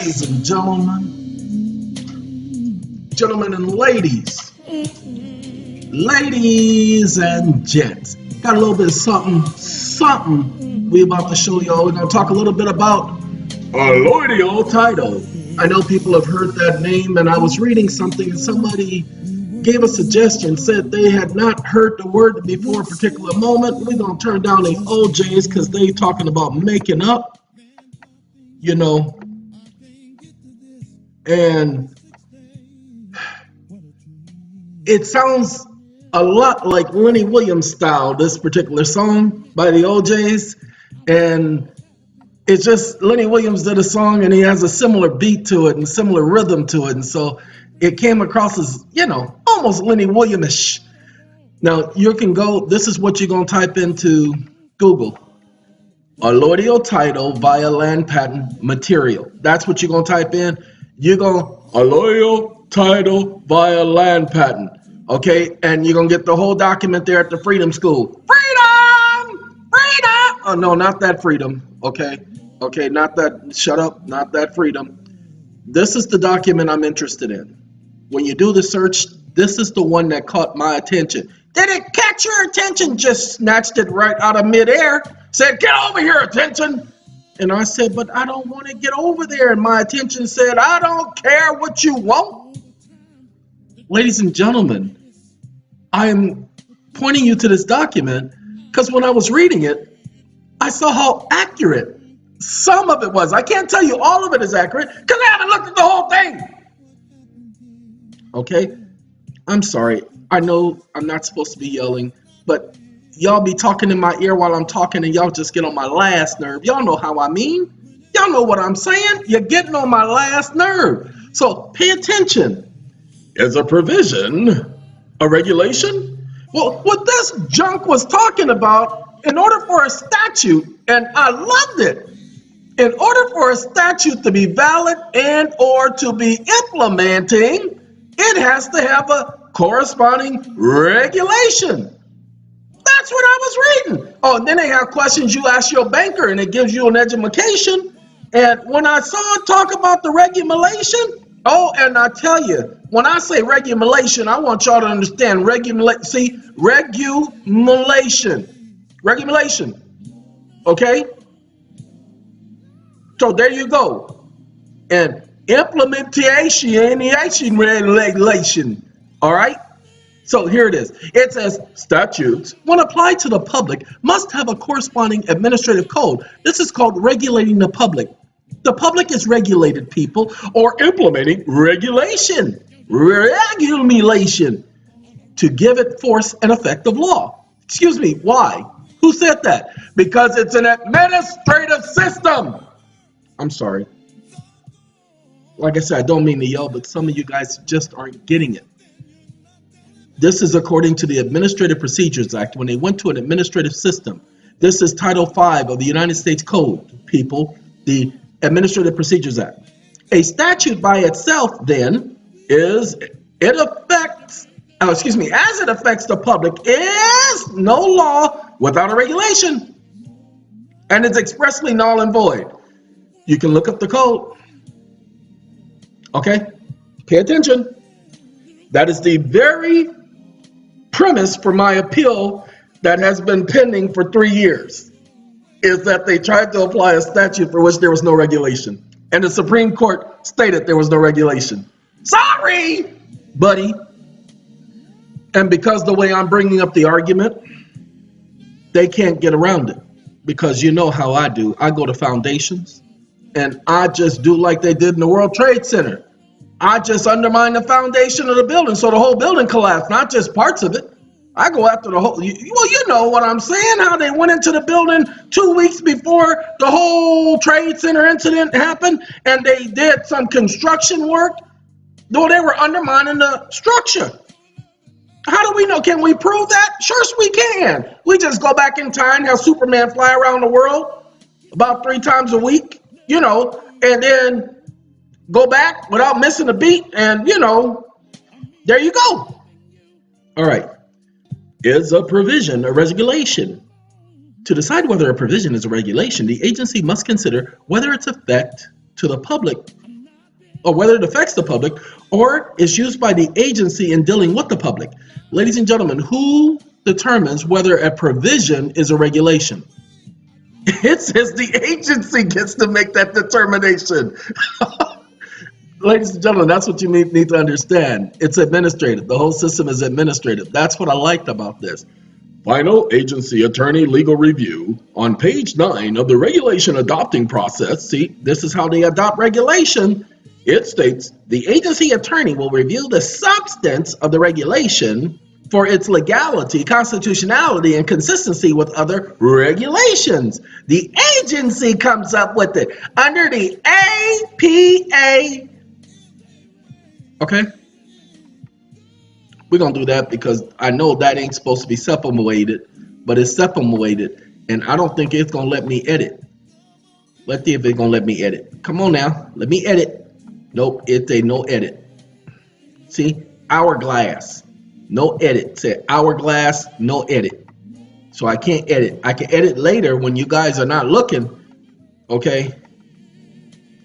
Ladies and gentlemen and ladies and gents, got a little bit of something we about to show y'all. We're going to talk a little bit about allodial title. I know people have heard that name, and I was reading something and somebody gave a suggestion, said they had not heard the word before a particular moment. We're going to turn down the OJs because they talking about making up, you know, and it sounds a lot like Lenny Williams style, this particular song by the OJs, and it's just Lenny Williams did a song and he has a similar beat to it and similar rhythm to it, and so it came across as, you know, almost Lenny Williams-ish. Now you can go, this is what you're going to type into Google: allodial title via land patent material. That's what you're going to type in. You're going allodial title via land patent. Okay, and you're going to get the whole document there at the Freedom School. Freedom! Oh, no, not that freedom. Okay, not that, shut up, not that freedom. This is the document I'm interested in. When you do the search, this is the one that caught my attention. Did it catch your attention? Just snatched it right out of midair. Said, get over here, attention. And I said, but I don't want to get over there. And my attention said, I don't care what you want. Ladies and gentlemen, I am pointing you to this document because when I was reading it, I saw how accurate some of it was. I can't tell you all of it is accurate because I haven't looked at the whole thing. Okay, I'm sorry. I know I'm not supposed to be yelling, but y'all be talking in my ear while I'm talking and y'all just get on my last nerve. Y'all know how I mean. Y'all know what I'm saying. You're getting on my last nerve. So pay attention. Is a provision a regulation? Well, what this junk was talking about, in order for a statute, and I loved it, in order for a statute to be valid and or to be implementing, it has to have a corresponding regulation. That's what I was reading. Oh, and then they have questions you ask your banker and it gives you an education. And when I saw it talk about the regulation, oh, and I tell you, when I say regulation, I want y'all to understand regulation. Okay? So there you go. And implementation regulation. All right? So here it is. It says statutes, when applied to the public, must have a corresponding administrative code. This is called regulating the public. The public is regulated, people, or implementing regulation to give it force and effect of law. Excuse me, why? Who said that? Because it's an administrative system. I'm sorry. Like I said, I don't mean to yell, but some of you guys just aren't getting it. This is according to the Administrative Procedures Act. When they went to an administrative system, this is Title V of the United States Code, people, the Administrative Procedures Act. A statute by itself, then, as it affects the public, is no law without a regulation, and it's expressly null and void. You can look up the code. Okay? Pay attention. That is the very premise for my appeal that has been pending for 3 years, is that they tried to apply a statute for which there was no regulation. And the Supreme Court stated there was no regulation. Sorry, buddy. And because the way I'm bringing up the argument, they can't get around it. Because you know how I do. I go to foundations, and I just do like they did in the World Trade Center. I just undermine the foundation of the building so the whole building collapsed, not just parts of it. I go after the whole, well, you know what I'm saying, how they went into the building 2 weeks before the whole Trade Center incident happened, and they did some construction work, though they were undermining the structure. How do we know? Can we prove that? Sure we can. We just go back in time, have Superman fly around the world about 3 times a week, you know, and then go back without missing a beat, and, you know, there you go. All right. Is a provision a regulation? To decide whether a provision is a regulation, the agency must consider whether its effect to the public or whether it affects the public, or is used by the agency in dealing with the public. Ladies and gentlemen, who determines whether a provision is a regulation? It says the agency gets to make that determination. Ladies and gentlemen, that's what you need to understand. It's administrative. The whole system is administrative. That's what I liked about this. Final agency attorney legal review on page 9 of the regulation adopting process. See, this is how they adopt regulation. It states the agency attorney will review the substance of the regulation for its legality, constitutionality, and consistency with other regulations. The agency comes up with it under the APA. Okay? We're going to do that because I know that ain't supposed to be separated, but it's separated, and I don't think it's going to let me edit. Let's see if it's going to let me edit. Come on now. Let me edit. Nope, it's a no edit. See? Hourglass. No edit. Say hourglass, no edit. So I can't edit. I can edit later when you guys are not looking. Okay?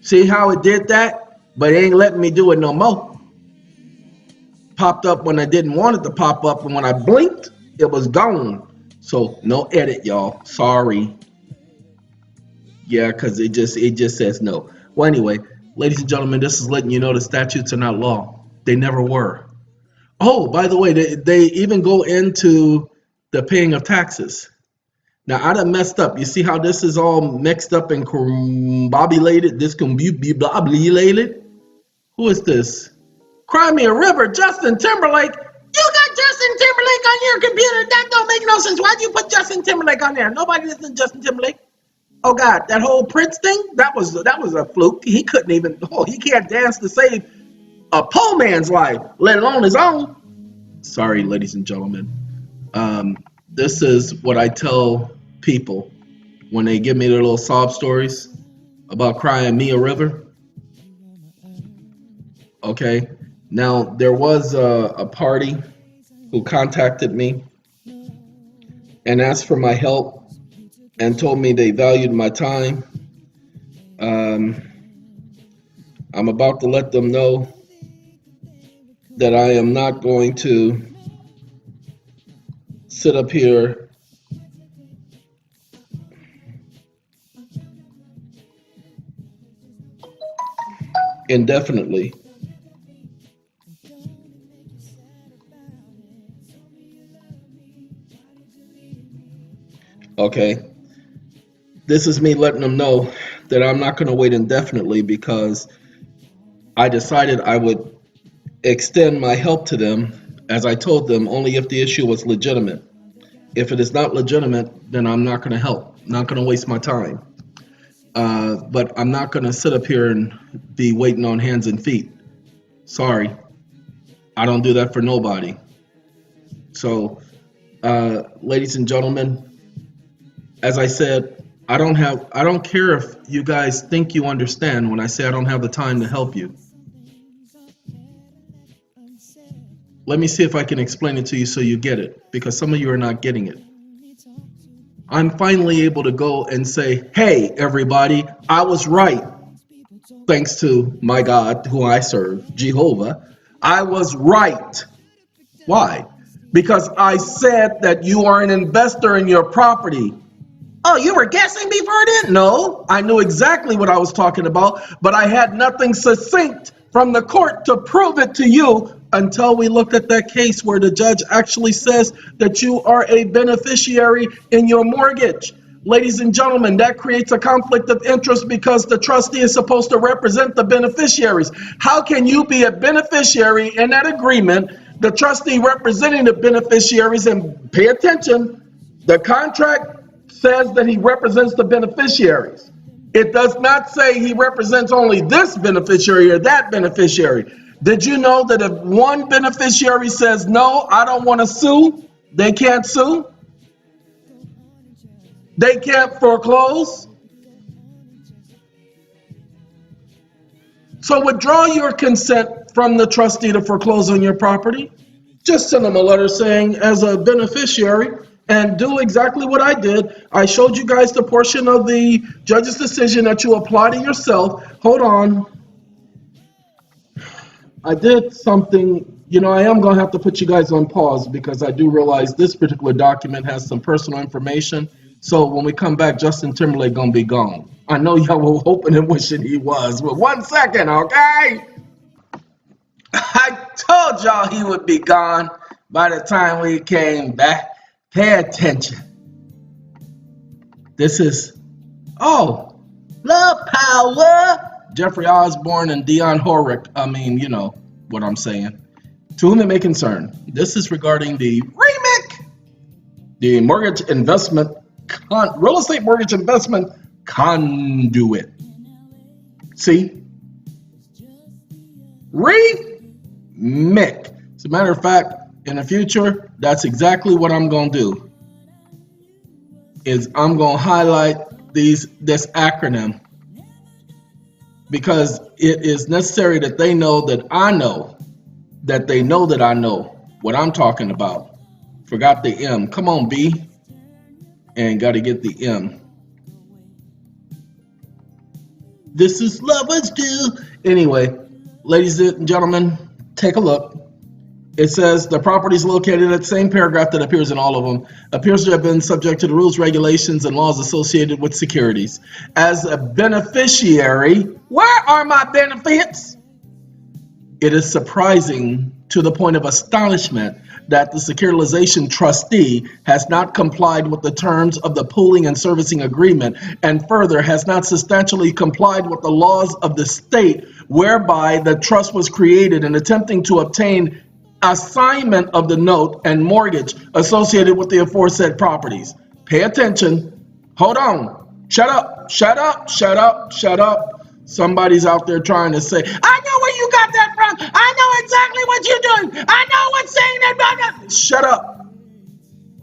See how it did that? But it ain't letting me do it no more. Popped up when I didn't want it to pop up, and when I blinked, it was gone. So no edit, y'all. Sorry. Yeah, because it just says no. Well, anyway, ladies and gentlemen, this is letting you know the statutes are not law. They never were. Oh, by the way, they even go into the paying of taxes. Now, I done messed up. You see how this is all mixed up and combobulated? This can be combobulated. Who is this? Cry me a river, Justin Timberlake. You got Justin Timberlake on your computer. That don't make no sense. Why'd you put Justin Timberlake on there? Nobody listens to Justin Timberlake. Oh God, that whole Prince thing, that was a fluke. He couldn't even, he can't dance to save a poor man's life, let alone his own. Sorry, ladies and gentlemen. This is what I tell people when they give me their little sob stories about crying me a river. Okay. Now, there was a party who contacted me and asked for my help and told me they valued my time. I'm about to let them know that I am not going to sit up here indefinitely. Okay, this is me letting them know that I'm not going to wait indefinitely because I decided I would extend my help to them, as I told them, only if the issue was legitimate. If it is not legitimate, then I'm not going to help. I'm not going to waste my time. But I'm not going to sit up here and be waiting on hands and feet. Sorry, I don't do that for nobody. So, ladies and gentlemen, as I said, I don't care if you guys think you understand when I say I don't have the time to help you. Let me see if I can explain it to you so you get it, because some of you are not getting it. I'm finally able to go and say, hey, everybody, I was right. Thanks to my God, who I serve, Jehovah. I was right. Why? Because I said that you are an investor in your property. Oh, you were guessing before then? No, I knew exactly what I was talking about, but I had nothing succinct from the court to prove it to you until we looked at that case where the judge actually says that you are a beneficiary in your mortgage. Ladies and gentlemen, that creates a conflict of interest because the trustee is supposed to represent the beneficiaries. How can you be a beneficiary in that agreement, the trustee representing the beneficiaries, and pay attention, the contract says that he represents the beneficiaries. It does not say he represents only this beneficiary or that beneficiary. Did you know that if one beneficiary says, no, I don't want to sue, they can't sue? They can't foreclose? So withdraw your consent from the trustee to foreclose on your property. Just send them a letter saying, as a beneficiary, and do exactly what I did. I showed you guys the portion of the judge's decision that you apply to yourself. Hold on. I did something, I am going to have to put you guys on pause because I do realize this particular document has some personal information. So when we come back, Justin Timberlake going to be gone. I know y'all were hoping and wishing he was, but 1 second, okay? I told y'all he would be gone by the time we came back. Pay attention. This is, Love Power. Jeffrey Osborne and Dionne Warwick. I mean, you know what I'm saying. To whom it may concern, this is regarding the REMIC, the real estate mortgage investment conduit. See? REMIC. As a matter of fact, in the future, that's exactly what I'm going to do. Is I'm going to highlight this acronym because it is necessary that they know that I know that they know that I know what I'm talking about. Forgot the M. Come on, B. And got to get the M. This is lovers do. Anyway, ladies and gentlemen, take a look. It says the property is located at the same paragraph that appears in all of them, appears to have been subject to the rules, regulations, and laws associated with securities. As a beneficiary, where are my benefits? It is surprising to the point of astonishment that the securitization trustee has not complied with the terms of the pooling and servicing agreement, and further has not substantially complied with the laws of the state whereby the trust was created in attempting to obtain assignment of the note and mortgage associated with the aforesaid properties. Pay attention. Hold on. Shut up. Shut up. Shut up. Shut up. Somebody's out there trying to say, I know where you got that from. I know exactly what you're doing. I know what's saying that. Shut up.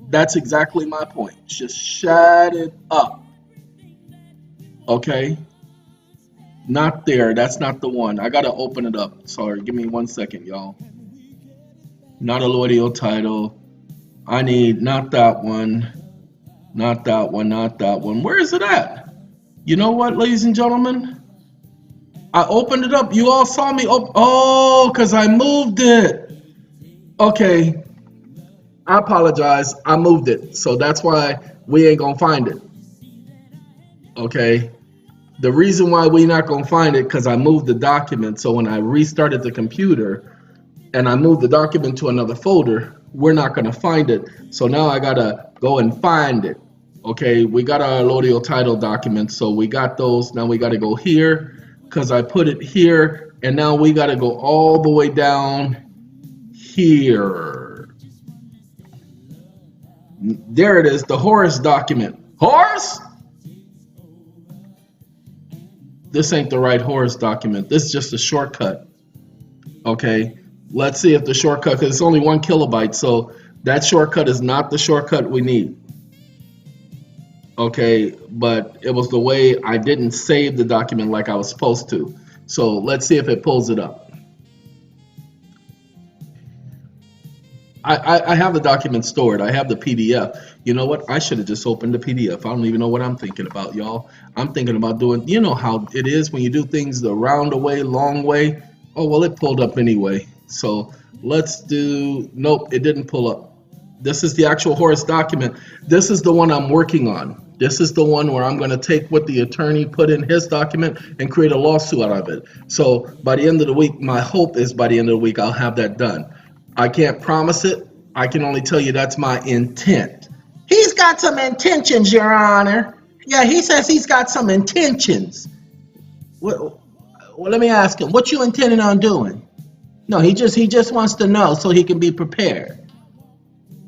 That's exactly my point. Just shut it up. Okay? Not there. That's not the one. I got to open it up. Sorry. Give me 1 second, y'all. Not allodial title. I need not that one. Not that one. Not that one. Where is it at? You know what, ladies and gentlemen? I opened it up. You all saw me. Because I moved it. Okay. I apologize. I moved it. So that's why we ain't going to find it. Okay. The reason why we not going to find it because I moved the document. So when I restarted the computer and I moved the document to another folder, we're not going to find it. So now I got to go and find it. Okay. We got our allodial title documents. So we got those. Now we got to go here. Because I put it here, and now we got to go all the way down here. There it is, the Horace document. Horace? This ain't the right Horace document. This is just a shortcut. Okay, let's see if the shortcut, because it's only 1 kilobyte, so that shortcut is not the shortcut we need. Okay, but it was the way I didn't save the document like I was supposed to. So let's see if it pulls it up. I have the document stored. I have the PDF. You know what? I should have just opened the PDF. I don't even know what I'm thinking about, y'all. I'm thinking about doing, you know how it is when you do things the round way, long way. Oh, well, it pulled up anyway. So let's do, nope, it didn't pull up. This is the actual Horace document. This is the one I'm working on. This is the one where I'm going to take what the attorney put in his document and create a lawsuit out of it. So by the end of the week, my hope is by the end of the week, I'll have that done. I can't promise it. I can only tell you that's my intent. He's got some intentions, Your Honor. Yeah, he says he's got some intentions. Well, let me ask him, what you intending on doing? No, he just wants to know so he can be prepared.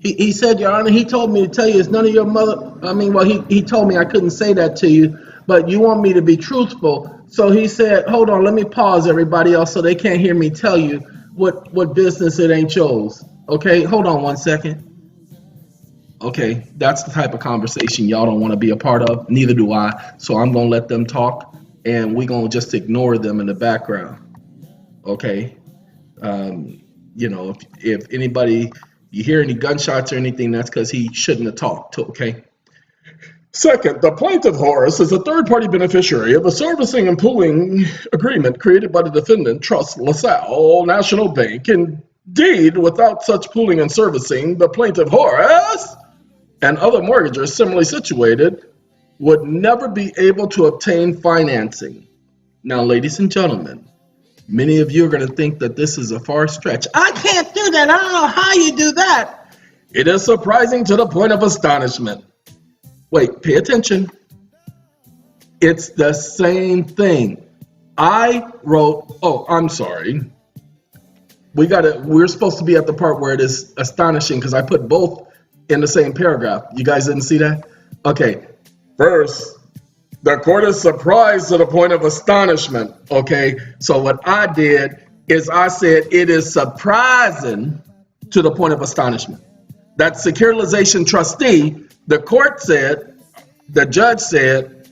He said, Your Honor, he told me to tell you it's none of your mother. I mean, well, he told me I couldn't say that to you, but you want me to be truthful. So he said, hold on, let me pause everybody else so they can't hear me tell you what business it ain't yours. Okay, hold on 1 second. Okay, that's the type of conversation y'all don't want to be a part of. Neither do I. So I'm going to let them talk, and we're going to just ignore them in the background. Okay? You know, if anybody... You hear any gunshots or anything, that's because he shouldn't have talked, okay? Second, the plaintiff, Horace, is a third-party beneficiary of a servicing and pooling agreement created by the defendant, Trust LaSalle National Bank. Indeed, without such pooling and servicing, the plaintiff, Horace, and other mortgagors similarly situated would never be able to obtain financing. Now, ladies and gentlemen, many of you are going to think that this is a far stretch. I can't do that. I don't know how you do that. It is surprising to the point of astonishment. Wait, pay attention. It's the same thing. I wrote, I'm sorry. We're supposed to be at the part where it is astonishing because I put both in the same paragraph. You guys didn't see that? Okay. First, the court is surprised to the point of astonishment. Okay. So what I did is I said it is surprising to the point of astonishment. That securitization trustee, the court said, the judge said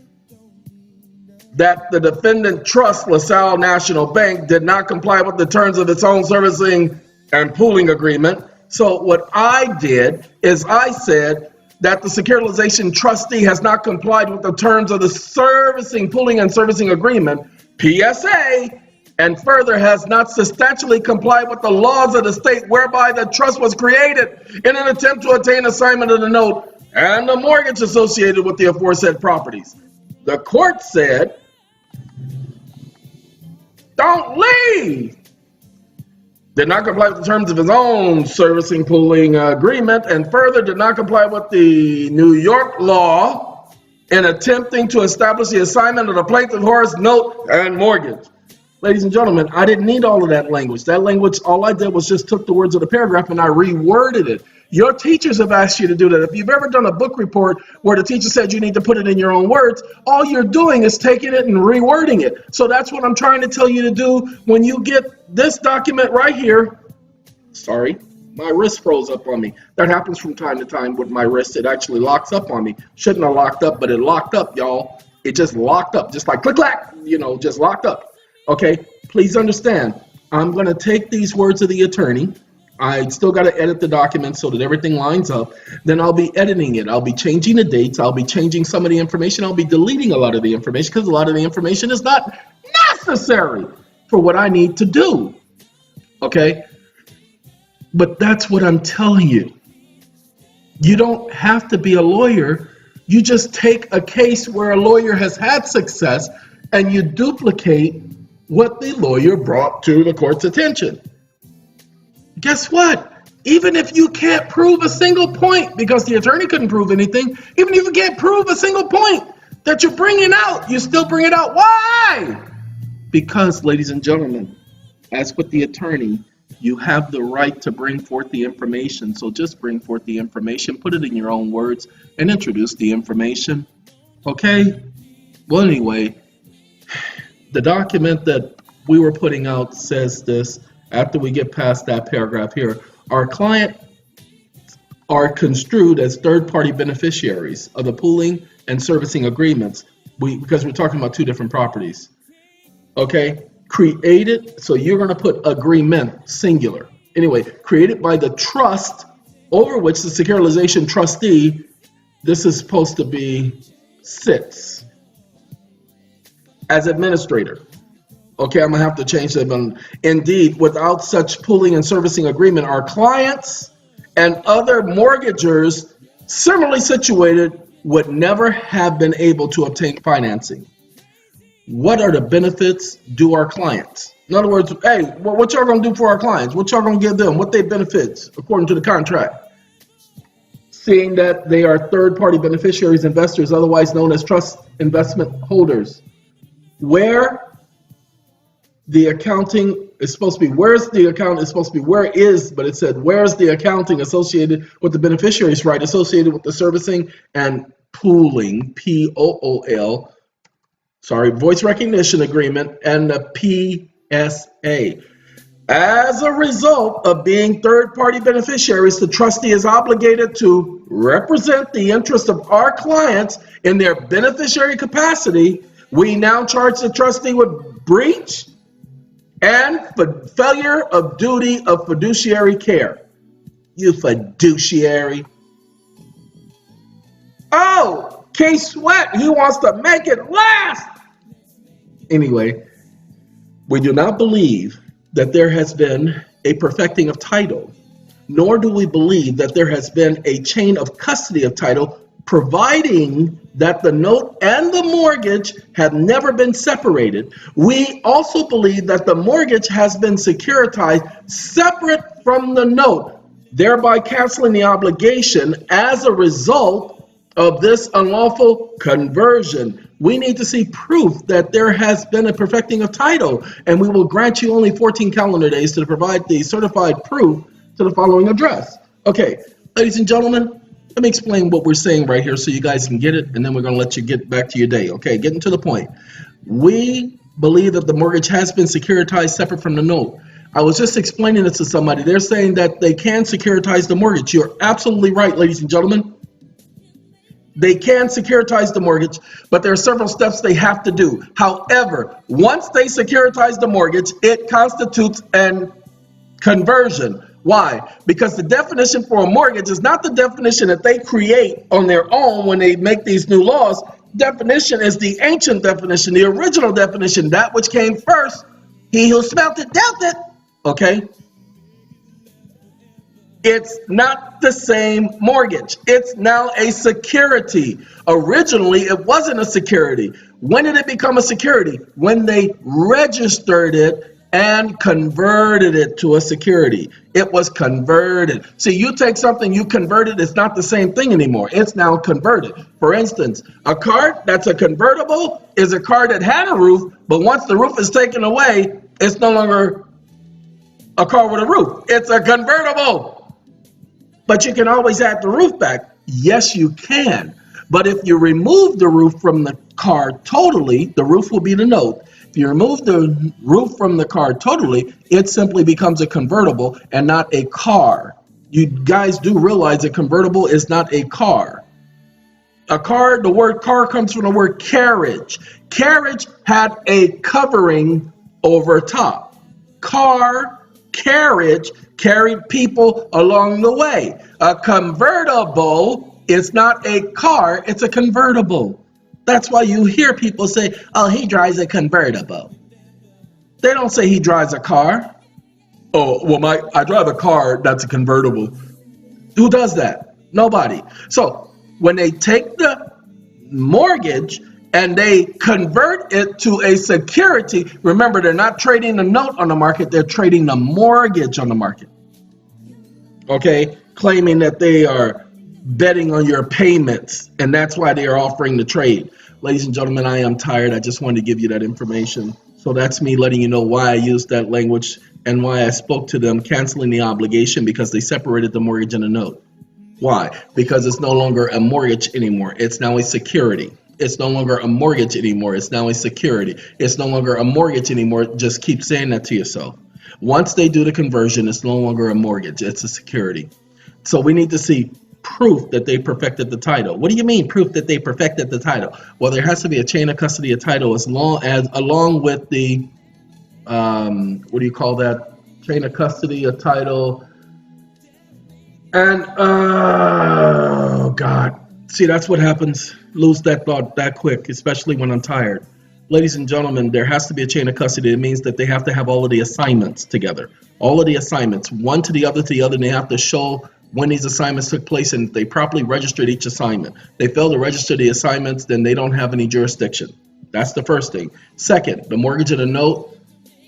that the defendant Trust LaSalle National Bank did not comply with the terms of its own servicing and pooling agreement. So what I did is I said that the securitization trustee has not complied with the terms of the servicing, pooling, and servicing agreement, PSA, and further has not substantially complied with the laws of the state whereby the trust was created in an attempt to attain assignment of the note and the mortgage associated with the aforesaid properties. The court said, don't leave. Did not comply with the terms of his own servicing pooling agreement and further did not comply with the New York law in attempting to establish the assignment of the plaintiff Horace note and mortgage. Ladies and gentlemen, I didn't need all of that language. That language, all I did was just took the words of the paragraph and I reworded it. Your teachers have asked you to do that. If you've ever done a book report where the teacher said you need to put it in your own words, all you're doing is taking it and rewording it. So that's what I'm trying to tell you to do when you get this document right here. Sorry, my wrist froze up on me. That happens from time to time with my wrist. It actually locks up on me. Shouldn't have locked up, but it locked up, y'all. It just locked up, just like click, clack, just locked up. Okay, please understand, I'm going to take these words of the attorney. I still got to edit the document so that everything lines up. Then I'll be editing it. I'll be changing the dates. I'll be changing some of the information. I'll be deleting a lot of the information because a lot of the information is not necessary for what I need to do. Okay? But that's what I'm telling you. You don't have to be a lawyer. You just take a case where a lawyer has had success and you duplicate what the lawyer brought to the court's attention. Guess what? Even if you can't prove a single point, because the attorney couldn't prove anything, even if you can't prove a single point that you're bringing out, you still bring it out. Why? Because, ladies and gentlemen, as with the attorney, you have the right to bring forth the information. So just bring forth the information, put it in your own words, and introduce the information. Okay? Well, anyway, the document that we were putting out says this. After we get past that paragraph here, our client are construed as third-party beneficiaries of the pooling and servicing agreements because we're talking about two different properties. Okay, created, so you're going to put agreement, singular. Anyway, created by the trust over which the securitization trustee, this is supposed to be, sits as administrator. Okay, I'm going to have to change that. Indeed, without such pooling and servicing agreement, our clients and other mortgagors similarly situated would never have been able to obtain financing. What are the benefits due our clients? In other words, hey, what y'all going to do for our clients? What y'all going to give them? What they benefits according to the contract? Seeing that they are third-party beneficiaries, investors, otherwise known as trust investment holders. Where the accounting is supposed to be, where's the account is supposed to be, where is, but it said, where's the accounting associated with the beneficiaries right, associated with the servicing and pooling, P-O-O-L, voice recognition agreement, and the PSA. As a result of being third-party beneficiaries, the trustee is obligated to represent the interest of our clients in their beneficiary capacity. We now charge the trustee with breach and for failure of duty of fiduciary care. You fiduciary. Oh, K Sweat, he wants to make it last. Anyway, we do not believe that there has been a perfecting of title, nor do we believe that there has been a chain of custody of title, providing that the note and the mortgage have never been separated. We also believe that the mortgage has been securitized separate from the note, thereby canceling the obligation as a result of this unlawful conversion. We need to see proof that there has been a perfecting of title, and we will grant you only 14 calendar days to provide the certified proof to the following address. Okay, ladies and gentlemen, let me explain what we're saying right here so you guys can get it, and then we're going to let you get back to your day. Okay, getting to the point. We believe that the mortgage has been securitized separate from the note. I was just explaining this to somebody. They're saying that they can securitize the mortgage. You're absolutely right, ladies and gentlemen. They can securitize the mortgage, but there are several steps they have to do. However, once they securitize the mortgage, it constitutes an conversion. Why? Because the definition for a mortgage is not the definition that they create on their own when they make these new laws. Definition is the ancient definition, the original definition, that which came first. He who smelt it dealt it. Okay? It's not the same mortgage. It's now a security. Originally, it wasn't a security. When did it become a security? When they registered it and converted it to a security. It was converted. See, you take something, you convert it, it's not the same thing anymore. It's now converted. For instance, a car that's a convertible is a car that had a roof, but once the roof is taken away, it's no longer a car with a roof. It's a convertible. But you can always add the roof back. Yes, you can. But if you remove the roof from the car totally, the roof will be the note. If you remove the roof from the car totally, it simply becomes a convertible and not a car. You guys do realize a convertible is not a car. A car, the word car comes from the word carriage. Carriage had a covering over top. Car, carriage, carried people along the way. A convertible is not a car, it's a convertible. That's why you hear people say, oh, he drives a convertible. They don't say he drives a car. Oh, well, I drive a car that's a convertible. Who does that? Nobody. So when they take the mortgage and they convert it to a security, remember, they're not trading the note on the market, they're trading the mortgage on the market. Okay, claiming that they are betting on your payments, and that's why they are offering the trade. Ladies and gentlemen, I am tired. I just wanted to give you that information. So that's me letting you know why I used that language and why I spoke to them canceling the obligation, because they separated the mortgage and the note. Why? Because it's no longer a mortgage anymore. It's now a security. It's no longer a mortgage anymore. It's now a security. It's no longer a mortgage anymore. Just keep saying that to yourself. Once they do the conversion, it's no longer a mortgage. It's a security. So we need to see proof that they perfected the title. What do you mean proof that they perfected the title? Well, there has to be a chain of custody of title along with the what do you call that? Chain of custody of title. And oh God, see, that's what happens. Lose that thought that quick, especially when I'm tired. Ladies and gentlemen, there has to be a chain of custody. It means that they have to have all of the assignments together. All of the assignments, one to the other, and they have to show when these assignments took place and they properly registered each assignment. They fail to register the assignments, then they don't have any jurisdiction. That's the first thing. Second, the mortgage and the note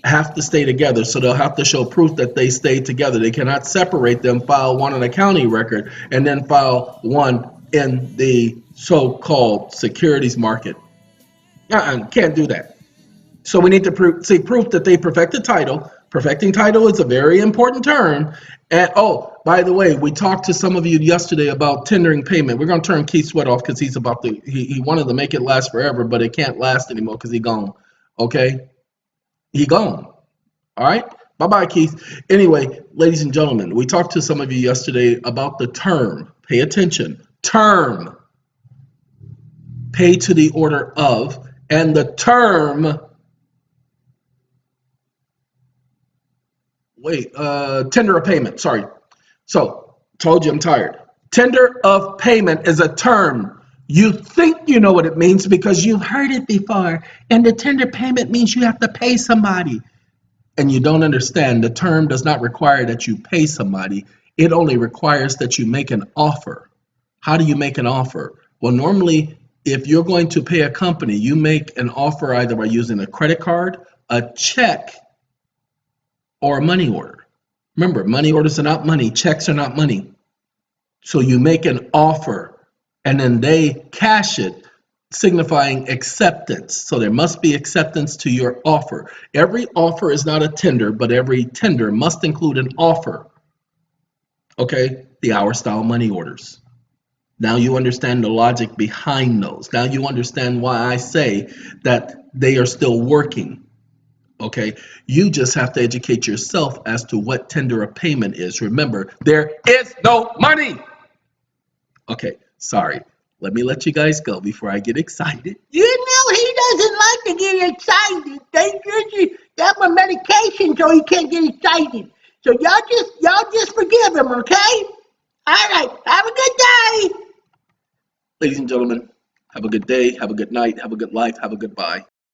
have to stay together, so they'll have to show proof that they stay together. They cannot separate them, file one on a county record, and then file one in the so-called securities market. Can't do that. So we need to see proof that they perfected title. Perfecting title is a very important term. And oh, by the way, we talked to some of you yesterday about tendering payment. We're going to turn Keith Sweat off because he's about to, he wanted to make it last forever, but it can't last anymore because he's gone. Okay? He gone. All right? Bye-bye, Keith. Anyway, ladies and gentlemen, we talked to some of you yesterday about the term. Pay attention. Term. Pay to the order of, and the term, tender of payment, sorry. So, told you I'm tired. Tender of payment is a term. You think you know what it means because you've heard it before. And the tender payment means you have to pay somebody. And you don't understand. The term does not require that you pay somebody. It only requires that you make an offer. How do you make an offer? Well, normally, if you're going to pay a company, you make an offer either by using a credit card, a check, or a money order. Remember, money orders are not money, checks are not money. So you make an offer and then they cash it, signifying acceptance. So there must be acceptance to your offer. Every offer is not a tender, but every tender must include an offer. Okay, the hour style money orders. Now you understand the logic behind those. Now you understand why I say that they are still working. Okay, you just have to educate yourself as to what tender of payment is. Remember, there is no money. Okay, sorry. Let me let you guys go before I get excited. You know he doesn't like to get excited. They just got my medication so he can't get excited. So y'all just forgive him, okay? All right. Have a good day. Ladies and gentlemen, have a good day, have a good night, have a good life, have a good bye.